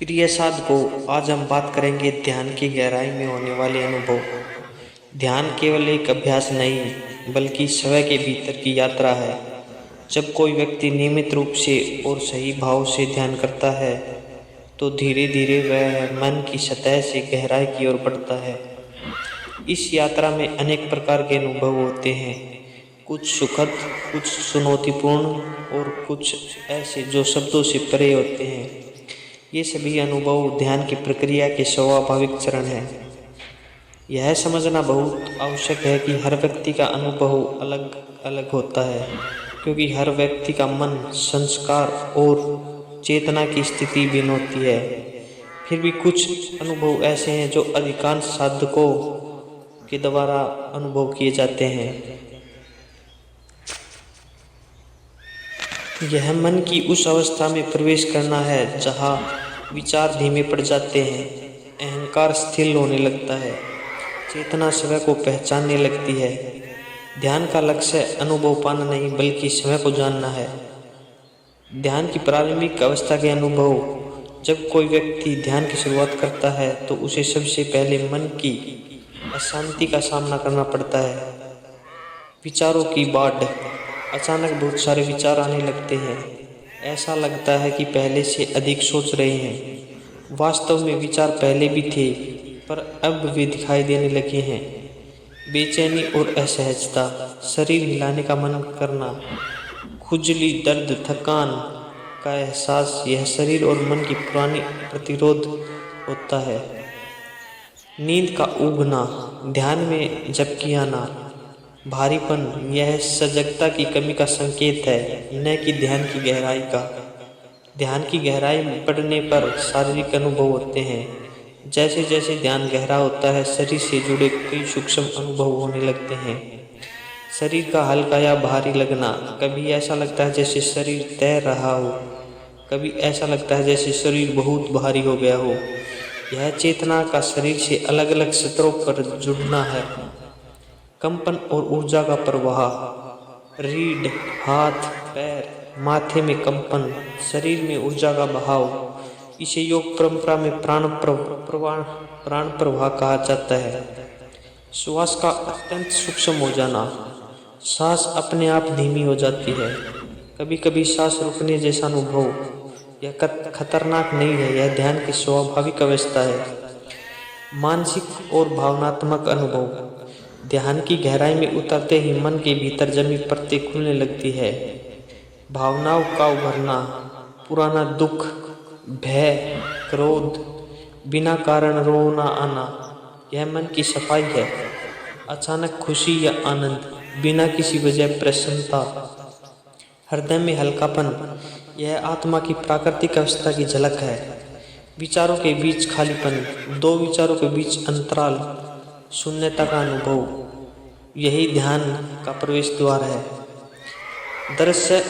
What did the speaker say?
प्रिय साधकों, आज हम बात करेंगे ध्यान की गहराई में होने वाले अनुभव। ध्यान केवल एक अभ्यास नहीं, बल्कि स्वयं के भीतर की यात्रा है। जब कोई व्यक्ति नियमित रूप से और सही भाव से ध्यान करता है, तो धीरे धीरे वह मन की सतह से गहराई की ओर बढ़ता है। इस यात्रा में अनेक प्रकार के अनुभव होते हैं, कुछ सुखद, कुछ चुनौतीपूर्ण और कुछ ऐसे जो शब्दों से परे होते हैं। ये सभी अनुभव ध्यान की प्रक्रिया के स्वाभाविक चरण हैं। यह समझना बहुत आवश्यक है कि हर व्यक्ति का अनुभव अलग अलग होता है, क्योंकि हर व्यक्ति का मन, संस्कार और चेतना की स्थिति भिन्न होती है। फिर भी कुछ अनुभव ऐसे हैं जो अधिकांश साधकों के द्वारा अनुभव किए जाते हैं। यह मन की उस अवस्था में प्रवेश करना है जहाँ विचार धीमे पड़ जाते हैं, अहंकार स्थिर होने लगता है, चेतना स्वयं को पहचानने लगती है। ध्यान का लक्ष्य अनुभव पाना नहीं, बल्कि स्वयं को जानना है। ध्यान की प्रारंभिक अवस्था के अनुभव। जब कोई व्यक्ति ध्यान की शुरुआत करता है, तो उसे सबसे पहले मन की अशांति का सामना करना पड़ता है। विचारों की बाढ़। अचानक बहुत सारे विचार आने लगते हैं। ऐसा लगता है कि पहले से अधिक सोच रहे हैं। वास्तव में विचार पहले भी थे, पर अब वे दिखाई देने लगे हैं। बेचैनी और असहजता, शरीर हिलाने का मन करना, खुजली, दर्द, थकान का एहसास, यह शरीर और मन की पुरानी प्रतिरोध होता है। नींद का उगना, ध्यान में झपकी आना, भारीपन, यह सजगता की कमी का संकेत है, न कि ध्यान की गहराई का। ध्यान की गहराई बढ़ने पर शारीरिक अनुभव होते हैं। जैसे जैसे ध्यान गहरा होता है, शरीर से जुड़े कई सूक्ष्म अनुभव होने लगते हैं। शरीर का हल्का या भारी लगना, कभी ऐसा लगता है जैसे शरीर तैर रहा हो, कभी ऐसा लगता है जैसे शरीर बहुत भारी हो गया हो। यह चेतना का शरीर से अलग अलग स्तरों पर जुड़ना है। कंपन और ऊर्जा का प्रवाह, रीढ़, हाथ, पैर, माथे में कंपन, शरीर में ऊर्जा का बहाव। इसे योग परंपरा में प्राण प्रवाह कहा जाता है। श्वास का अत्यंत सूक्ष्म हो जाना, सांस अपने आप धीमी हो जाती है। कभी कभी सांस रुकने जैसा अनुभव। यह खतरनाक नहीं है, यह ध्यान की स्वाभाविक अवस्था है। मानसिक और भावनात्मक अनुभव। ध्यान की गहराई में उतरते ही मन के भीतर जमी परतें खुलने लगती है। भावनाओं का उभरना, पुराना दुख, भय, क्रोध, बिना कारण रोना आना, यह मन की सफाई है। अचानक खुशी या आनंद, बिना किसी वजह प्रसन्नता। हृदय में हल्कापन, यह आत्मा की प्राकृतिक अवस्था की झलक है। विचारों के बीच खालीपन, दो विचारों के बीच अंतराल, शून्यता का अनुभव, यही ध्यान का प्रवेश द्वार है। दृश्य